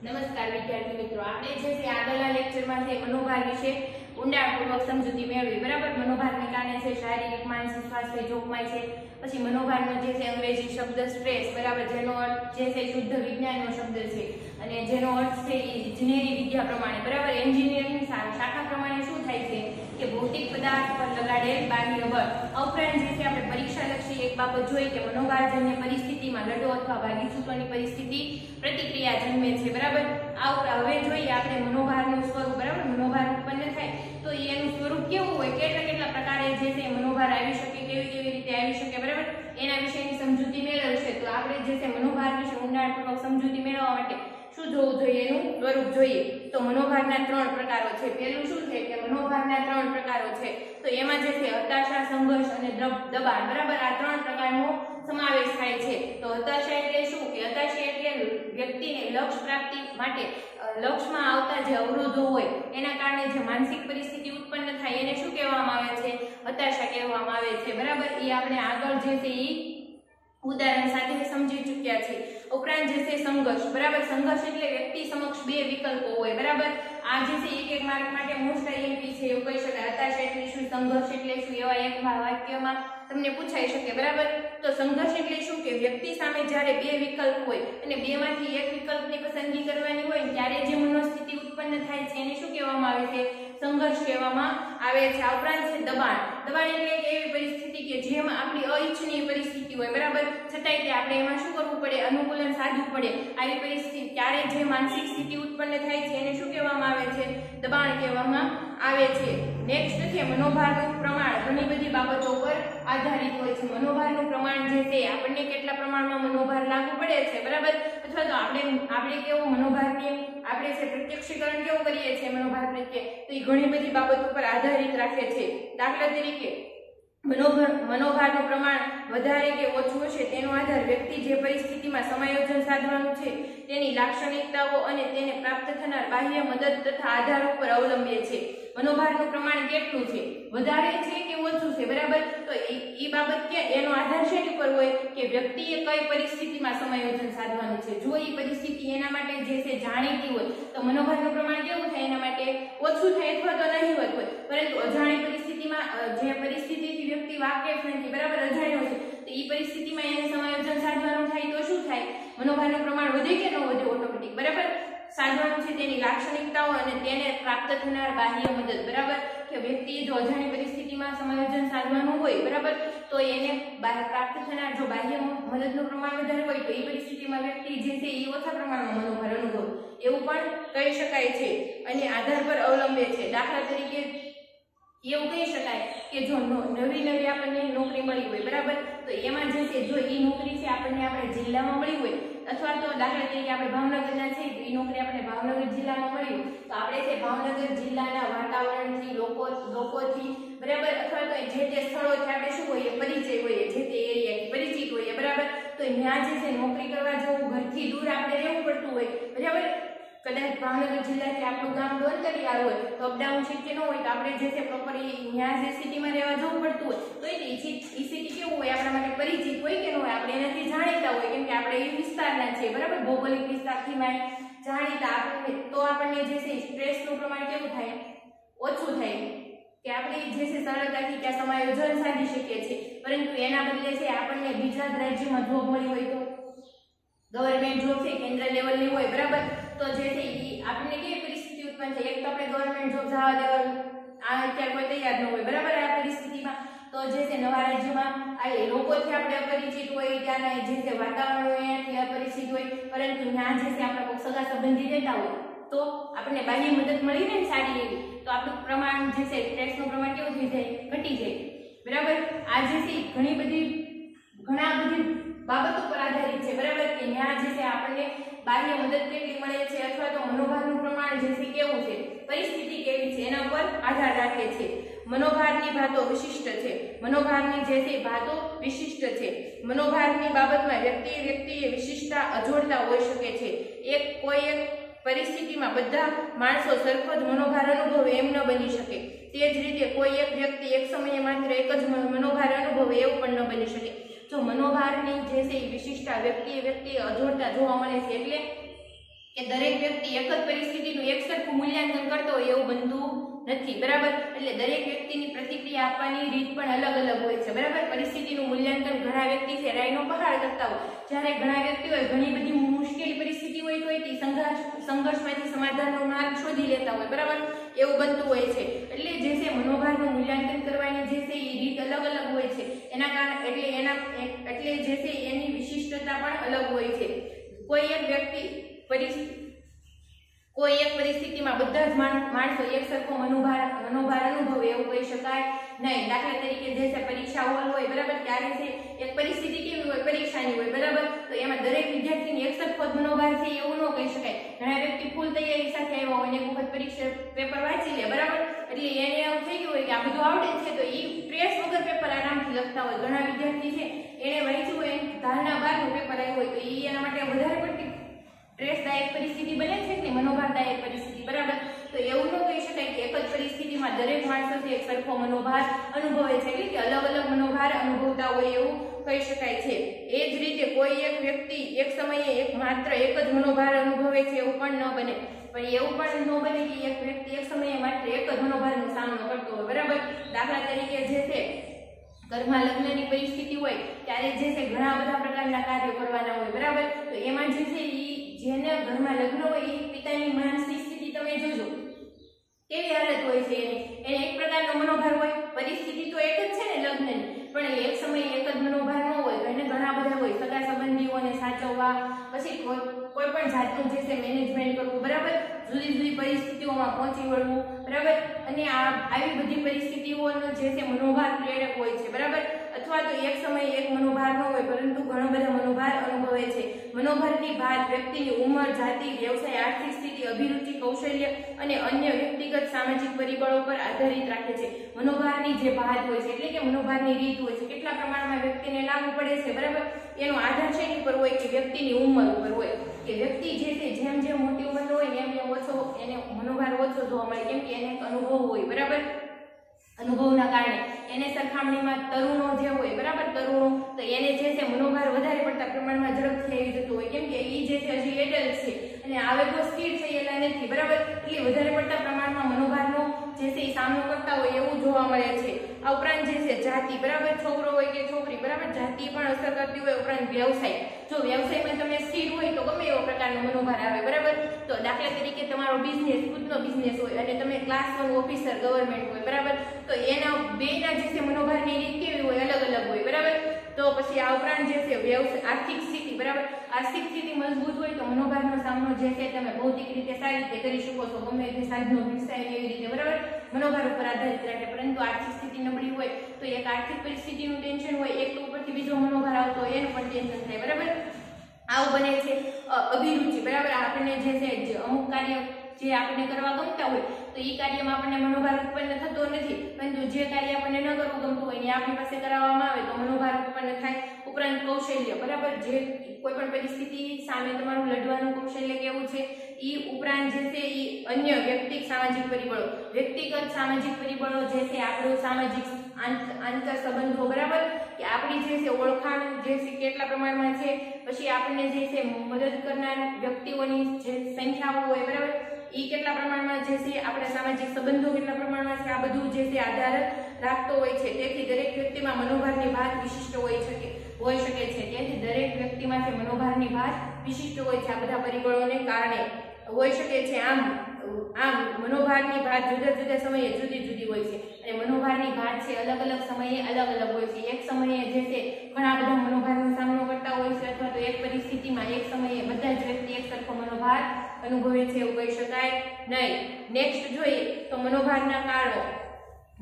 નમસ્કાર વિદ્યાર્થી મિત્રો, આપણે જે છે આગળના લેક્ચરમાં છે મનોભાર વિશે ઊંડાણપૂર્વક સમજૂતી મેળવી. બરાબર, મનોભારને કારણે છે શારીરિક, માનસિક સ્વાસ્થ્ય જોખમાય છે. પછી મનોભારનો જે છે અંગ્રેજી શબ્દ સ્ટ્રેસ, બરાબર, જેનો અર્થ જે છે શુદ્ધ વિજ્ઞાનનો શબ્દ છે અને જેનો અર્થ છે ઇજનેરી વિદ્યા પ્રમાણે, બરાબર, એન્જિનિયરિંગ શાખા પ્રમાણે શું થાય છે કે ભૌતિક પદાર્થ પર લગાડેલ બાહ્ય બળ. ઉપરાંત જે છે આપણે પરીક્ષાલક્ષી એક બાબત જોઈ કે મનોભારજન્ય પરિસ્થિતિમાં લડો અથવા ભાગી છૂટવાની પરિસ્થિતિ પ્રતિક્રિયા જન્મે છે. બરાબર, હવે જોઈએ આપણે મનોભારનું સ્વરૂપ. બરાબર, મનોભાર ઉત્પન્ન થાય તો એનું સ્વરૂપ કેવું હોય, કેટલા પ્રકારે જે છે મનોભાર આવી શકે, કેવી રીતે આવી શકે, બરાબર, એના વિશેની સમજૂતી મેળવશે. તો આપણે જે છે મનોભાર વિશે ઊંડાણપૂર્વક સમજૂતી મેળવવા માટે શું જોવું જોઈએ, એનું સ્વરૂપ જોઈએ. તો મનોભારના 3 પ્રકારો છે. પહેલું શું છે કે મનોભારના 3 પ્રકારો છે. તો એમાં જે છે હતાશા, સંઘર્ષ અને દબાણ. બરાબર, આ 3 પ્રકારનો સમાવેશ થાય છે. તો હતાશા એટલે શું કે હતાશા એટલે વ્યક્તિને લક્ષ્ય પ્રાપ્તિ માટે લક્ષ્યમાં આવતા જે અવરોધો હોય એના કારણે જે માનસિક પરિસ્થિતિ ઉત્પન્ન થાય એને શું કહેવામાં આવે છે, હતાશા કહેવામાં આવે છે. બરાબર, એ આપણે આગળ જે છે એ ઉદાહરણ સાથે સમજી ચૂક્યા છે. ઉપરાંત જે છે સંઘર્ષ. બરાબર, સંઘર્ષ એટલે વ્યક્તિ સમક્ષ 2 વિકલ્પો હોય. બરાબર, આ જે છે એક માર્ક માટે મોસ્ટ આઈએમપી છે એવું કહી શકાય. હતાશા એટલે શું, સંઘર્ષ એટલે શું, એવા એક વાક્યમાં તમને પૂછાઈ શકે. બરાબર, તો સંઘર્ષ એટલે શું કે વ્યક્તિ સામે જ્યારે 2 વિકલ્પ હોય અને બેમાંથી એક વિકલ્પની પસંદગી કરવાની હોય ત્યારે જે મનોસ્થિતિ ઉત્પન્ન થાય છે એને શું કહેવામાં આવે છે, સંઘર્ષ કહેવામાં આવે છે. આ ઉપરાંત છે દબાણ. દબાણ એટલે કે એવી પરિસ્થિતિ કે જેમાં આપણી અનિચ્છનીય પરિસ્થિતિ હોય, બરાબર, છતાંય તે આપણે એમાં શું કરવું પડે, અનુકૂલન સાધવું પડે. આવી પરિસ્થિતિ ત્યારે જે માનસિક સ્થિતિ ઉત્પન્ન થાય છે એને શું કહેવામાં આવે છે, દબાણ કહેવામાં આવે છે. નેક્સ્ટ છે મનોભારનું પ્રમાણ. ઘણી બધી બાબતો પર આધારિત હોય છે. મનોભારનું પ્રમાણ જે છે આપણને કેટલા પ્રમાણમાં મનોભાર લાગુ પડે છે, બરાબર, અથવા તો આપણે કેવું મનોભારને આપણે છે પ્રત્યક્ષીકરણ કેવું કરીએ છીએ મનોભાર પ્રત્યે, તો એ ઘણી બધી બાબતો પર આધારિત રાખે છે. દાખલા તરીકે મનોભારનું પ્રમાણ વધારે કે ઓછું હશે તેનો આધાર વ્યક્તિ જે પરિસ્થિતિમાં સમાયોજન સાધવાનું છે તેની લાક્ષણિકતાઓ અને તેને પ્રાપ્ત થનાર બાહ્ય મદદ તથા આધાર ઉપર અવલંબે છે. મનોભારનું પ્રમાણ કેટલું છે, વધારે છે કે ઓછું છે, બરાબર, તો એ બાબત કે એનો આધાર શેની ઉપર હોય કે વ્યક્તિએ કઈ પરિસ્થિતિમાં સમાયોજન સાધવાનું છે. જો એ પરિસ્થિતિ એના માટે જે છે જાણીતી હોય તો મનોભારનું પ્રમાણ કેવું થાય, એના માટે ઓછું થાય અથવા તો નહીવત હોય. પરંતુ અજાણી પરિસ્થિતિમાં જે પરિસ્થિતિથી વ્યક્તિ વાકેફ નથી, બરાબર, અજાણ્યો છે, તો એ પરિસ્થિતિમાં એને સમાયોજન સાધવાનું થાય તો શું થાય, મનોભારનું પ્રમાણ વધે કે ન વધે, ઓટોમેટિક, બરાબર, સાધવાનું છે તેની લાક્ષણિકતાઓ અને તેને પ્રાપ્ત થનાર બાહ્ય મદદ. બરાબર, કે વ્યક્તિએ જો અજાણી પરિસ્થિતિમાં સમાયોજન સાધવાનું હોય, બરાબર, તો એને પ્રાપ્ત થનાર જો બાહ્ય મદદનું પ્રમાણ વધારે હોય તો એ પરિસ્થિતિમાં વ્યક્તિ જે છે એ ઓછા પ્રમાણમાં મનોભાર અનુભવે એવું પણ કહી શકાય છે અને આધાર પર અવલંબે છે. દાખલા તરીકે એવું કહી શકાય કે જો નવી આપણને નોકરી મળી હોય, બરાબર, તો એમાં જે છે જો એ નોકરી છે આપણને આપણા જિલ્લામાં મળી હોય અથવા તો દાખલા તરીકે આપણે ભાવનગરના છે તો એ નોકરી આપણે ભાવનગર જિલ્લામાં મળી હોય તો આપણે છે ભાવનગર જિલ્લાના વાતાવરણથી લોકોથી, બરાબર, અથવા તો જે તે સ્થળોથી આપણે શું હોઈએ, પરિચય હોઈએ, જે તે એરિયાથી પરિચિત હોઈએ, બરાબર, તો ત્યાં જે છે નોકરી કરવા જવું ઘરથી દૂર આપણે રહેવું પડતું હોય, બરાબર, કદાચ ભાવનગર જિલ્લાથી આપણું ગામ દોંતરિયા હોય તો અપડાઉન શક્ય ન હોય તો આપણે જે છે પ્રોપર ત્યાં જે સિટીમાં રહેવા જવું પડતું હોય તો એ સિટી કેવું હોય, આપણા માટે પરિચિત હોય કે ન હોય, આપણે એનાથી જાણીતા હોય કેમ કે આપણે એ વિસ્તારના છે, બરાબર, ભૌગોલિક વિસ્તારથી જાણીતા આપણને, તો આપણને જે છે સ્ટ્રેસનું પ્રમાણ કેવું થાય, ઓછું થાય કે આપણે જે છે સરળતાથી ત્યાં સમાયોજન સાધી શકીએ છીએ. પરંતુ એના બદલે છે આપણને બીજા રાજ્યમાં જોબ મળી હોય તો ગવર્મેન્ટ જોબ છે કેન્દ્ર લેવલની હોય, બરાબર, તો જે છે એ આપણને કેવી પરિસ્થિતિ ઉત્પન્ન થાય, એક તો આપણે ગવર્મેન્ટ જોબ જવા દેવાનું અત્યારે કોઈ તૈયાર ન હોય, બરાબર, આ પરિસ્થિતિમાં તો જે છે નવા રાજ્યમાં આ લોકોથી આપણે અપરિચિત હોય, ત્યાંના જે છે વાતાવરણ હોય એનાથી અપરિચિત હોય, પરંતુ ત્યાં જે છે આપણા કોઈ સગા સંબંધી રહેતા હોય તો આપણને બાહ્ય મદદ મળી રહે ને સારી એવી, તો આપણું પ્રમાણ જે છે સ્ટ્રેસનું પ્રમાણ કેવું થઈ જાય, ઘટી જાય, બરાબર. આ જે છે ઘણા બધી બાબતો પર આધારિત છે, બરાબર, કે ત્યાં જે છે આપણને બાહ્ય મદદ કેટલી મળે છે અથવા તો મનોભારનું પ્રમાણ જે છે કેવું છે, પરિસ્થિતિ કેવી છે એના પર આધાર રાખે છે. મનોભારની ભાતો વિશિષ્ટ છે. મનોભારની જે છે ભાતો વિશિષ્ટ છે. મનોભારની બાબતમાં વ્યક્તિએ વિશિષ્ટતા અજોડતા હોઈ શકે છે. કોઈ એક પરિસ્થિતિમાં બધા માણસો સરખો જ મનોભાર અનુભવે એમ ન બની શકે. તે જ રીતે કોઈ એક વ્યક્તિ એક સમયે માત્ર એક જ મનોભાર અનુભવે એવું પણ ન બની શકે. જો મનોભારની જે છે વિશિષ્ટતા વ્યક્તિએ અજોડતા જોવા મળે છે એટલે કે દરેક વ્યક્તિ એક જ પરિસ્થિતિનું એક સરખું મૂલ્યાંકન કરતો હોય એવું બનતું નથી, બરાબર. એટલે દરેક વ્યક્તિની પ્રતિક્રિયા આપવાની રીત પણ અલગ અલગ હોય છે, બરાબર. પરિસ્થિતિનું મૂલ્યાંકન ઘણા વ્યક્તિ છે રાયનો પહાડ કરતા હોય, જ્યારે ઘણા વ્યક્તિઓ ઘણી બધી મુશ્કેલી પરિસ્થિતિ હોય તો તે સંઘર્ષમાંથી સમાધાનનો માર્ગ શોધી લેતા હોય, બરાબર. એવું બનતું હોય છે. એટલે જે છે મનોભારનું મૂલ્યાંકન કરવાની જે છે એ રીત અલગ અલગ હોય છે. એના કારણે એટલે જે છે એની વિશિષ્ટતા પણ અલગ હોય છે. કોઈ એક પરિસ્થિતિમાં બધા જ માણસો એક સરખો મનોભાર અનુભવે એવું કહી શકાય નહીં. દાખલા તરીકે જે છે પરીક્ષા હોલ હોય, બરાબર, ત્યારે છે એક પરિસ્થિતિ કેવી હોય, પરીક્ષાની હોય, બરાબર. તો એમાં દરેક વિદ્યાર્થીને એક સરખો જ મનોભાર છે એવું ન કહી શકાય. ઘણા વ્યક્તિ ફૂલ તૈયારી સાથે આવ્યા હોય અને એક વખત પરીક્ષા પેપર વાંચી લે, બરાબર, એટલે એને એવું થઈ ગયું હોય કે આ બધું આવડે છે તો એ સ્ટ્રેસ વગર પેપર આરામથી લખતા હોય. ઘણા વિદ્યાર્થી છે એને વાંચ્યું હોય ધારણા બારનું પેપર આવ્યું હોય તો એ એના માટે વધારે પડતી સ્ટ્રેસદાયક પરિસ્થિતિ બને છે કે મનોભારદાયક પરિસ્થિતિ, બરાબર. તો એવું ન કહી શકાય કે એક જ પરિસ્થિતિમાં દરેક માણસોથી એક સરખો મનોભાર અનુભવે છે, એટલે કે અલગ અલગ મનોભાર અનુભવતા હોય એવું કહી શકાય છે. એ જ રીતે કોઈ એક વ્યક્તિ એક સમયે માત્ર એક જ મનોભાર અનુભવે છે એવું પણ ન બને. પણ એવું પણ ન બને કે એક વ્યક્તિ એક સમયે માત્ર એક જ મનોભારનો સામનો કરતો હોય, બરાબર. દાખલા તરીકે જે છે ઘરમાં લગ્નની પરિસ્થિતિ હોય ત્યારે જે છે ઘણા બધા પ્રકારના કાર્યો કરવાના હોય, બરાબર. તો એમાં જે છે જેને ઘરમાં લગ્ન હોય એ પિતાની માનસિક સ્થિતિ તમે જોજો કેવી હાલત હોય છે. એને એક પ્રકારનો મનોભાર હોય, પરિસ્થિતિ તો એક જ છે ને લગ્નની, પણ એક સમયે એક જ મનોભાર ન હોય, એને ઘણા બધા હોય. સગા સંબંધીઓને સાચવવા, પછી કોઈ પણ જાતનું જે છે મેનેજમેન્ટ કરવું, બરાબર. જુદી જુદી પરિસ્થિતિઓમાં પહોંચી વળવું, બરાબર. અને આવી બધી પરિસ્થિતિઓનો જે છે મનોભાર પ્રેરક હોય છે, બરાબર. અથવા તો એક સમયે એક મનોભાર ન હોય પરંતુ ઘણો બધા મનોભાર અનુભવે છે. મનોભારની ભાત વ્યક્તિની ઉંમર, જાતિ, વ્યવસાય, આર્થિક સ્થિતિ, અભિરુચિ, કૌશલ્ય અને અન્ય વ્યક્તિગત સામાજિક પરિબળો પર આધારિત રાખે છે. મનોભારની જે ભાત હોય છે એટલે કે મનોભારની રીત હોય છે, કેટલા પ્રમાણમાં વ્યક્તિને લાગુ પડે છે, બરાબર. એનો આધાર શેની ઉપર હોય કે વ્યક્તિની ઉંમર ઉપર હોય, કે વ્યક્તિ જે છે જેમ જેમ મોટી ઉંમરનો હોય એમ એમ ઓછો એને મનોભાર ઓછો જોવા મળે, કેમ કે એને એક અનુભવ હોય, બરાબર. અનુભવના કારણે એને સરખામણીમાં તરુણો જે હોય, બરાબર, તરુણો તો એને જે છે મનોભાર વધારે પડતા પ્રમાણમાં ઝડપથી આવી જતું હોય, કેમ કે એ જે છે હજી એડલ્ટ છે અને આવેગો સ્થિર થયેલા નથી, બરાબર. એટલે વધારે પડતા પ્રમાણમાં મનોભારનો જે છે એ સામનો કરતા હોય એવું જોવા મળે છે. આ ઉપરાંત જે છે જાતિ, બરાબર, છોકરો હોય કે છોકરી, બરાબર, જાતિ પણ અસર કરતી હોય. ઉપરાંત વ્યવસાય, જો વ્યવસાયમાં તમે સ્થિર હોય તો ગમે એવો પ્રકારનો મનોભાર આવે, બરાબર. તો દાખલા તરીકે તમારો બિઝનેસ, ખુદનો બિઝનેસ હોય અને તમે ક્લાસ 1 ઓફિસર ગવર્મેન્ટ હોય, બરાબર. તો એના બેના જે છે મનોભારની રીત કેવી હોય, અલગ અલગ હોય, બરાબર. તો પછી આ ઉપરાંત જે છે વ્યવસાય, આર્થિક સ્થિતિ, બરાબર. આર્થિક સ્થિતિ મજબૂત હોય તો મનોભારનો સામનો જે છે તમે ભૌતિક રીતે સારી રીતે કરી શકો છો, ગમે તે સાધનો વિકસાય એવી રીતે, બરાબર. મનોભાર ઉપર આધારિત રાખે. પરંતુ આર્થિક સ્થિતિ નબળી હોય તો એક આર્થિક પરિસ્થિતિનું ટેન્શન હોય, એક ઉપરથી બીજો મનોભાર આવતો હોય એનું પણ ટેન્શન થાય, બરાબર. આવું બને છે. અભિરુચિ, બરાબર. આપણને જે છે અમુક કાર્ય જે આપણને કરવા ગમતા હોય તો એ કાર્યમાં આપણને મનોભાર ઉત્પન્ન થતો નથી, પરંતુ જે કાર્ય આપણને ન કરવું ગમતું હોય ને આપણી પાસે કરાવવામાં આવે તો મનોભાર ઉત્પન્ન થાય. ઉપરાંત કૌશલ્ય, બરાબર. જે કોઈ પણ પરિસ્થિતિ સામે તમારું લડવાનું કૌશલ્ય કેવું છે. એ ઉપરાંત જે છે એ અન્ય વ્યક્તિગત સામાજિક પરિબળો, વ્યક્તિગત સામાજિક પરિબળો જે છે આપણું સામાજિક આંતર સંબંધો, બરાબર, કે આપણી જે છે ઓળખાણ જે છે કેટલા પ્રમાણમાં છે, પછી આપણને જે છે મદદ કરનાર વ્યક્તિઓની જે સંખ્યાઓ હોય, બરાબર, એ કેટલા પ્રમાણમાં જે છે આપણા સામાજિક સંબંધો કેટલા પ્રમાણમાં છે, આ બધું જે છે આધાર રાખતો હોય છે. તેથી દરેક વ્યક્તિમાં મનોભારની ભાત વિશિષ્ટ હોઈ શકે છે. તેથી દરેક વ્યક્તિમાં જે મનોભારની ભાત વિશિષ્ટ હોય છે, આ બધા પરિબળોને કારણે હોઈ શકે છે. આમ મનોભારની ભાત જુદા જુદા સમયે જુદી જુદી હોય છે અને મનોભારની ભાત છે અલગ અલગ સમયે અલગ અલગ હોય છે. એક સમયે જે છે ઘણા બધા મનોભારનો સામનો કરતા હોય છે, અથવા તો એક પરિસ્થિતિમાં એક સમયે બધા જ વ્યક્તિ એક સરખો મનોભાર અનુભવે છે એવું કહી શકાય નહીં. નેક્સ્ટ જોઈએ તો મનોભારના કારણો.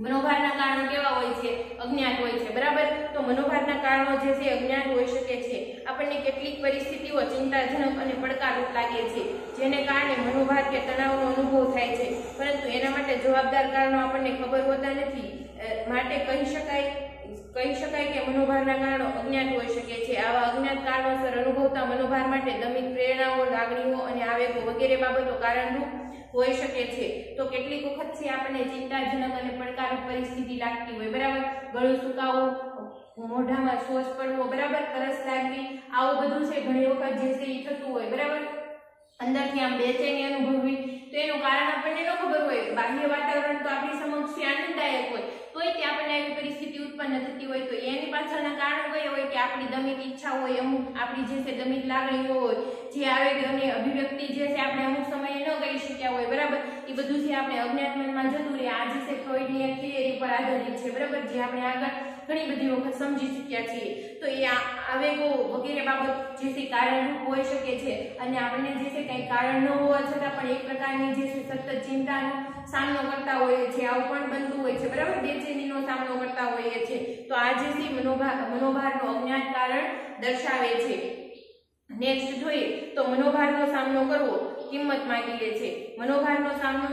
મનોભારના કારણો કેવા હોય છે? અજ્ઞાત હોય છે, બરાબર. તો મનોભારના કારણો જે છે અજ્ઞાત હોઈ શકે છે. આપણને કેટલીક પરિસ્થિતિઓ ચિંતાજનક અને પડકારરૂપ લાગે છે, જેને કારણે મનોભાર કે તણાવનો અનુભવ થાય છે, પરંતુ એના માટે જવાબદાર કારણો આપણને ખબર હોતા નથી. માટે કહી શકાય કે મનોભારના કારણો અજ્ઞાત હોઈ શકે છે. આવા અજ્ઞાત કારણોસર અનુભવતા મનોભાર માટે દમિત પ્રેરણાઓ, લાગણીઓ અને આવેગો વગેરે બાબતો કારણરૂપ હોઈ શકે છે. તો કેટલીક વખત છે આપણને ચિંતાજનક અને પડકારરૂપ પરિસ્થિતિ લાગતી હોય, બરાબર. ગળું સુકાવું, મોઢામાં શોષ પડવો, બરાબર, તરસ લાગવી, આવું બધું છે ઘણી વખત જે છે એ થતું હોય, બરાબર. અંદરથી આમ બેચેની અનુભવવી, તો એનું કારણ આપણને ન ખબર હોય. બાહ્ય વાતાવરણ તો આપણી સમક્ષ આનંદદાયક હોય, તોય તે આપણને એવી પરિસ્થિતિ ઉત્પન્ન થતી હોય, તો એની પાછળના કારણ કયા હોય કે આપણી દમિત ઈચ્છા હોય, અમુક આપણી જે છે દમિત લાગણીઓ હોય, જે આવેગ અને અભિવ્યક્તિ જે છે આપણે અમુક સમયે ન કરી શક્યા હોય, બરાબર, એ બધું છે આપણે અજ્ઞાત મનમાં જતું રહે. આ જે છે ફ્રોઈડની એક થિયરી પર આધારિત છે, બરાબર, જે આપણે આગળ ઘણી બધી વખત સમજી શક્યા છીએ. તો એ આવેગો વગેરે બાબત જે છે કારણરૂપ હોઈ શકે છે, અને આપણને જે છે કંઈ કારણ ન હોવા છતાં પણ એક પ્રકારની જે છે સતત ચિંતાનો સામનો કરતા હોઈએ છીએ, આવું પણ બનતું હોય છે, બરાબર, બેચેનીનો સામનો કરતા હોઈએ છીએ. તો આ જે છે મનોભારનો અજ્ઞાત કારણ દર્શાવે છે. નેક્સ્ટ જોઈએ તો મનોભારનો સામનો કરવો કિંમત માંગી લે છે. મનોભારનો સામનો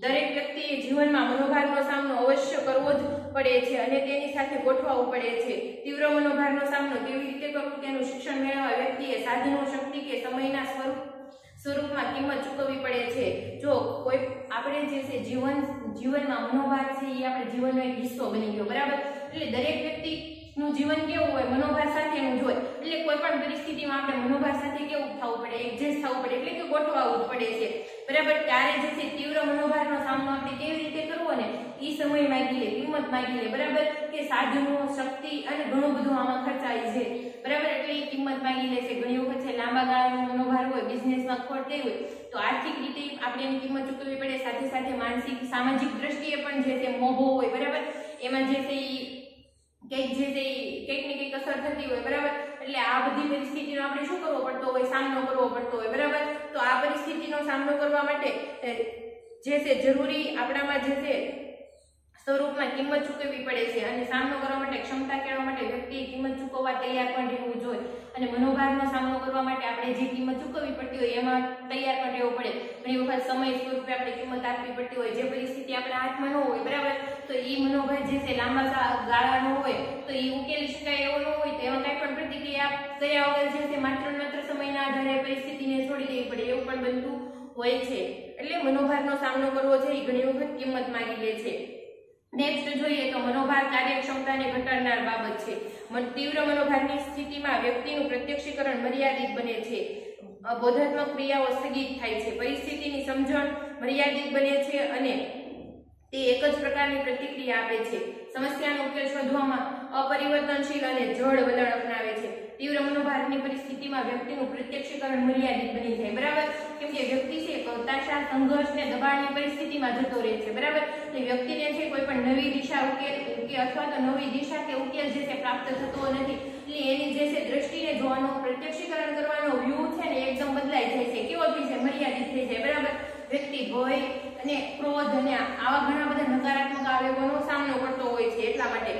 દરેક વ્યક્તિએ જીવનમાં મનોભારનો સામનો અવશ્ય કરવો જ પડે છે અને તેની સાથે ગોઠવાવું પડે છે. તીવ્ર મનોભારનો સામનો કેવી રીતે કરવો તેનું શિક્ષણ મેળવવા વ્યક્તિએ સાધનો, શક્તિ કે સમયના સ્વરૂપમાં કિંમત ચૂકવવી પડે છે. જો કોઈ આપણે જે છે જીવનમાં મનોભાર છે એ આપણે જીવનનો એક હિસ્સો બની ગયો, બરાબર, એટલે દરેક વ્યક્તિ નું જીવન કેવું હોય, મનોભાર સાથેનું જ હોય. એટલે કોઈ પણ પરિસ્થિતિમાં આપણે મનોભાર સાથે કેવું થવું પડે, એડજસ્ટ થવું પડે, એટલે કે ગોઠવાવું જ પડે છે, બરાબર. ત્યારે જે છે તીવ્ર મનોભારનો સામનો આપણે કેવી રીતે કરવો ને, એ સમય માંગી લે, કિંમત માંગી લે, બરાબર, કે સાધનો, શક્તિ અને ઘણું બધું આમાં ખર્ચાય છે, બરાબર, એટલે એ કિંમત માંગી લે છે. ઘણી વખત છે લાંબા ગાળાનો મનોભાર હોય, બિઝનેસમાં ખોટ થઈ હોય, તો આર્થિક રીતે આપણે એની કિંમત ચૂકવવી પડે. સાથે સાથે માનસિક, સામાજિક દ્રષ્ટિએ પણ જે છે મોભો હોય, બરાબર, એમાં જે છે કંઈક ને કંઈક અસર થતી હોય, બરાબર, એટલે આ બધી પરિસ્થિતિનો આપણે શું કરવો પડતો હોય, સામનો કરવો પડતો હોય, બરાબર. તો આ પરિસ્થિતિનો સામનો કરવા માટે જે છે જરૂરી આપણામાં જે છે સ્વરૂપમાં કિંમત ચૂકવવી પડે છે, અને સામનો કરવા માટે ક્ષમતા કેળવવા માટે વ્યક્તિએ કિંમત ચૂકવવા તૈયાર પણ રહેવું જોઈએ. અને મનોભારનો સામનો કરવા માટે આપણે જે કિંમત ચૂકવવી પડતી હોય એમાં તૈયાર પણ રહેવું પડે. ઘણી વખત સમય સ્વરૂપે આપણે કિંમત આપવી પડતી હોય, જે પરિસ્થિતિ આપણા હાથમાં ન હોય, બરાબર, તો એ મનોભાર જે છે લાંબા ગાળાનો હોય, તો એ ઉકેલી શકાય એવો ન હોય, તો એમાં કઈ પણ પ્રતિક્રિયા કર્યા વગર જે છે માત્ર સમયના આધારે પરિસ્થિતિને છોડી દેવી પડે, એવું પણ બનતું હોય છે. એટલે મનોભારનો સામનો કરવો છે એ ઘણી વખત કિંમત માંગી લે છે. નેક્સ્ટ જોઈએ તો મનોભાર કાર્યક્ષમતાને ઘટાડનાર બાબત છે. તીવ્ર મનોભારની સ્થિતિમાં વ્યક્તિનું પ્રત્યક્ષીકરણ મર્યાદિત બને છે, બોધાત્મક ક્રિયાઓ સ્થગિત થાય છે, પરિસ્થિતિની સમજણ મર્યાદિત બને છે અને તે એક જ પ્રકારની પ્રતિક્રિયા આપે છે. સમસ્યાનો ઉકેલ શોધવામાં અપરિવર્તનશીલ અને જડ વલણ અપનાવે છે. તીવ્ર મનોભારની પરિસ્થિતિમાં વ્યક્તિનું પ્રત્યક્ષીકરણ મર્યાદિત બની જાય, બરાબર, કેમ કે વ્યક્તિ છે હતાશા, સંઘર્ષ ને દબાણની પરિસ્થિતિમાં જતો રહે છે, બરાબર. એટલે વ્યક્તિને છે કોઈ પણ નવી દિશા ઉકેલ કે અથવા તો નવી દિશા કે ઉકેલ જે છે પ્રાપ્ત થતો નથી. એટલે એની જે છે દ્રષ્ટિને જોવાનો, પ્રત્યક્ષીકરણ કરવાનો વ્યૂ છે ને એકદમ બદલાઈ જાય છે. કેવો થઈ જાય? મર્યાદિત થઈ જાય, બરાબર. વ્યક્તિ ભય અને ક્રોધ અને આવા ઘણા બધા નકારાત્મક આવેગોનો સામનો કરતો હોય છે. એટલા માટે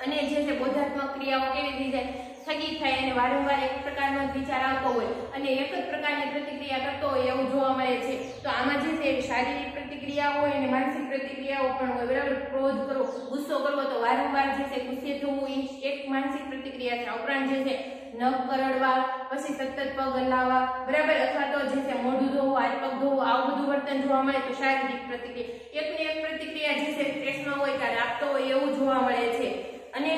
અને જે છે બોધાત્મક ક્રિયાઓ કેવી થઈ જાય? સ્થગિત થાય, અને વારંવાર એક પ્રકારનો વિચાર આવતો હોય અને એક જ પ્રકારની પ્રતિક્રિયા કરતો હોય એવું જોવા મળે છે. તો આમાં જે છે શારીરિક પ્રતિક્રિયાઓ હોય અને માનસિક પ્રતિક્રિયાઓ પણ હોય, બરાબર. ક્રોધ કરવો, ગુસ્સો કરવો, તો વારંવાર જે છે ગુસ્સે થવું એ એક માનસિક પ્રતિક્રિયા છે. ઉપરાંત જે છે નખ કરડવા, પછી સતત પગ હલાવવા, બરાબર, અથવા તો જે છે મોઢું ધોવું, હાથ પગ ધોવું, આવું બધું વર્તન જોવા મળે તો શારીરિક પ્રતિક્રિયા. એકને એક પ્રતિક્રિયા જે છે સ્ટ્રેસમાં હોય ત્યારે આપતો હોય એવું જોવા મળે છે. અને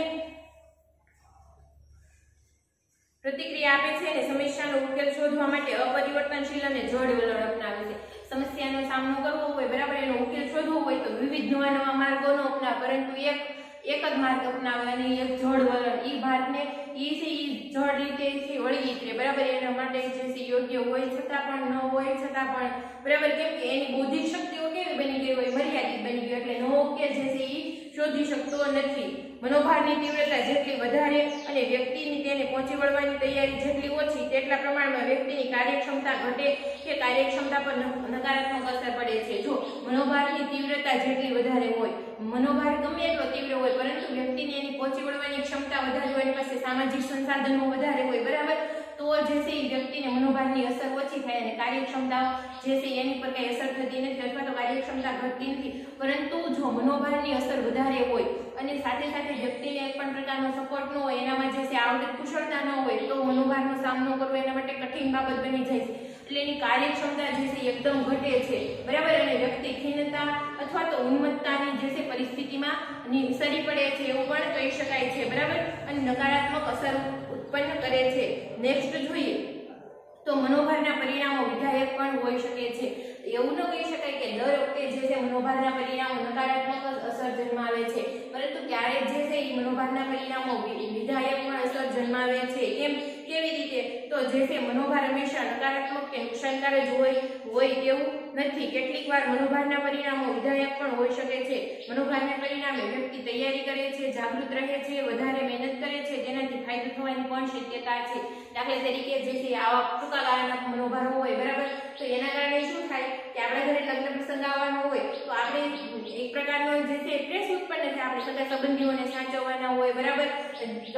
પ્રતિક્રિયા આપે છે અને સમસ્યાનો ઉકેલ શોધવા માટે અપરિવર્તનશીલ અને જડ વલણ અપનાવે છે. સમસ્યાનો સામનો કરવો હોય, બરાબર, એનો ઉકેલ શોધવો હોય તો વિવિધ નવા માર્ગોનો અપનાવે, પરંતુ એક જ માર્ગ અપનાવે અને એક જડ વલણ, એ ભાગને જડ રીતે વળગી રહે, બરાબર. એના માટે જે છે યોગ્ય હોય છતાં પણ ન હોય છતાં પણ, બરાબર, કેમ કે એની બૌદ્ધિક શક્તિઓ કેવી બની ગઈ હોય? મર્યાદિત બની ગઈ, એટલે નવો ઉકેલ જે છે એ શોધી શકતો નથી. મનોભારની તીવ્રતા જેટલી વધારે અને વ્યક્તિની તેને પહોંચી વળવાની તૈયારી જેટલી ઓછી, તેટલા પ્રમાણમાં વ્યક્તિની કાર્યક્ષમતા ઘટે કે કાર્યક્ષમતા પર નકારાત્મક અસર પડે છે. જો મનોભારની તીવ્રતા જેટલી વધારે હોય, મનોભાર ગમે એટલો તીવ્ર હોય, પરંતુ વ્યક્તિને એની પહોંચી વળવાની ક્ષમતા વધારે હોય, એની પાસે સામાજિક સંસાધનો વધારે હોય, બરાબર, તો જે છે એ વ્યક્તિને મનોભારની અસર ઓછી થાય અને કાર્યક્ષમતા જે છે એની પર કઈ અસર થતી નથી અથવા તો કાર્યક્ષમતા ઘટતી નથી. પરંતુ જો મનોભારની અસર વધારે હોય અને સાથે સાથે વ્યક્તિને એક પણ પ્રકારનો સપોર્ટ ન હોય, એનામાં જે છે આવડત કુશળતા ન હોય, તો મનોભારનો સામનો કરવો એના માટે કઠિન બાબત બની જાય છે. એટલે એની કાર્યક્ષમતા જે છે એકદમ ઘટે છે, બરાબર, અને વ્યક્તિ ખીનતા અથવા તો ઉન્મત્તતાની જે છે પરિસ્થિતિમાં સરી પડે છે એવું પણ કહી શકાય છે, બરાબર, અને નકારાત્મક અસર ઉત્પન્ન કરે છે. નેક્સ્ટ જોઈએ તો મનોભારના પરિણામો વિધાયક પણ હોઈ શકે છે. એવું ન કહી શકાય કે દર વખતે જે છે મનોભારના પરિણામો નકારાત્મક અસર જન્માવે છે, પરંતુ ક્યારેક જે છે એ મનોભારના પરિણામો વિધાયક પણ અસર જન્માવે છે. કેવી રીતે? તો જે છે મનોભાર હંમેશા નકારાત્મક કે નુકસાનકારક હોય તેવું નથી. કેટલીક વાર મનોભારના પરિણામો વિધાયક પણ હોઈ શકે છે. મનોભારના પરિણામે વ્યક્તિ તૈયારી કરે છે, જાગૃત રહે છે, વધારે મહેનત કરે છે, જેનાથી ફાયદો થવાની પણ શક્યતા છે. દાખલા તરીકે જે છે આવા ટૂંકા ગાળાના મનોભાર હોય, બરાબર, તો એના કારણે શું થાય કે આપણા ઘરે લગ્ન પ્રસંગ આવવાનો હોય તો આપણે એક પ્રકારનો જે છે સ્ટ્રેસ ઉત્પન્ન થાય. આપણે સગા સંબંધીઓને સાચવવાના હોય, બરાબર,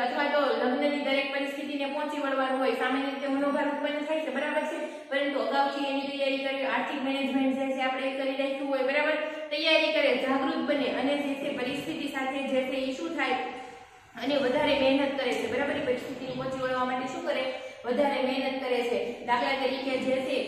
અથવા તો લગ્નની દરેક પરિસ્થિતિને પહોંચી વળવાનું હોય. સામાન્ય રીતે મનોભાર ઉત્પન્ન થાય છે, બરાબર છે, પરંતુ અગાઉથી એની તૈયારી કરી, આર્થિક મેનેજમેન્ટ જે છે આપણે કરી રાખ્યું હોય, બરાબર, તૈયારી કરે, જાગૃત બને અને જે છે પરિસ્થિતિ સાથે જે છે એ શું થાય અને વધારે મહેનત કરે છે, બરાબર. એ પરિસ્થિતિને પહોંચી વળવા માટે શું કરે? વધારે મહેનત કરે છે. દાખલા તરીકે જે છે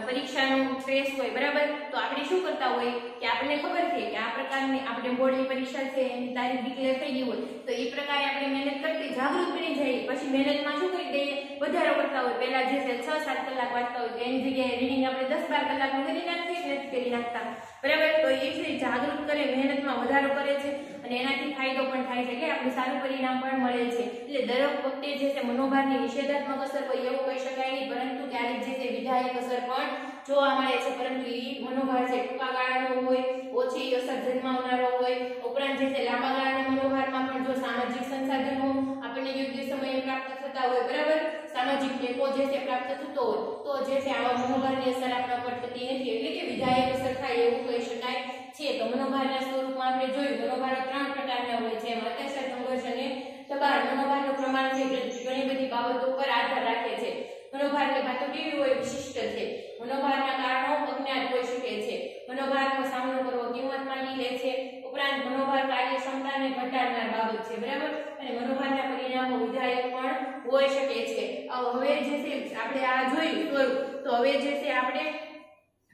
પરીક્ષાનો સ્ટ્રેસ હોય, બરાબર, તો આપણે શું કરતા હોય કે આપણને ખબર છે કે આ પ્રકારની આપણે બોર્ડની પરીક્ષા છે એની તારીખ ડિક્લેર થઈ ગઈ હોય, તો એ પ્રકારે આપણે મહેનત કરતી જાગૃત બની જઈએ. પછી મહેનતમાં શું કરી દઈએ? વધારે કરતા હોય. પહેલા જે છે 6-7 કલાક વાંચતા હોય, એની જગ્યાએ રીડિંગ આપણે 10-12 કલાકનું કરી નાખીએ કે નથી કરી નાખતા, બરાબર. તો એ છે જાગૃત કરે, મહેનતમાં વધારો કરે છે અને એનાથી ફાયદો પણ થાય છે કે આપણે સારું પરિણામ પણ મળે છે. એટલે દરેક વખતે જે છે મનોભારની નિષેધાત્મક અસર કોઈ એવું કહી શકાય નહીં, પરંતુ ક્યારેક જે છે વિધાયક અસર પણ જોવા મળે છે. પરંતુ એ મનોભાર છે ટૂંકા ગાળાનો હોય, ઓછી અસર જન્માવનારો હોય. ઉપરાંત જે છે લાંબા ગાળાના મનોભારમાં પણ જો સામાજિક સંસાધનો આપણને યોગ્ય સમયે પ્રાપ્ત થતા હોય, બરાબર, સામાજિક ટેકો જે છે પ્રાપ્ત થતો હોય, તો જે છે આવા મનોભારની અસર આપણા પર થતી નથી. એટલે કે વિધાયક અસર થાય એવું કહી શકાય છે. તો મનોભારના સ્વરૂપમાં આપણે જોયું, મનોભારો 3 પ્રકારના હોય છે, અત્યાચાર, સંઘર્ષ અને દબાણ. મનોભારનું પ્રમાણ છે ઘણી બધી બાબતો પર આધાર રાખે છે. મનોભારની વાતો કેવી હોય? વિશિષ્ટ છે. મનોભારના કારણો અજ્ઞાત હોઈ શકે છે. મનોભારનો સામનો કરવો કિંમત માંગી લે છે. ઉપરાંત મનોભાર કાર્યક્ષમતાને ઘટાડનાર બાબત છે, બરાબર, અને મનોભારના પરિણામો વિધાયક પણ હોઈ શકે છે. હવે જે છે આપણે આ જોયું સ્વરૂપ, તો હવે જે છે આપણે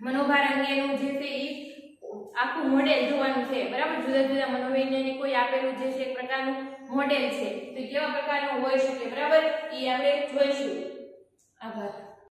મનોભાર અંગેનું જે છે એ આખું મોડેલ જોવાનું છે, બરાબર. જુદા જુદા મનોવૈજ્ઞાનિકોએ આપેલું જે છે એક પ્રકારનું મોડેલ છે, તો કેવા પ્રકારનું હોઈ શકે, બરાબર, એ આપણે જોઈશું. આભાર.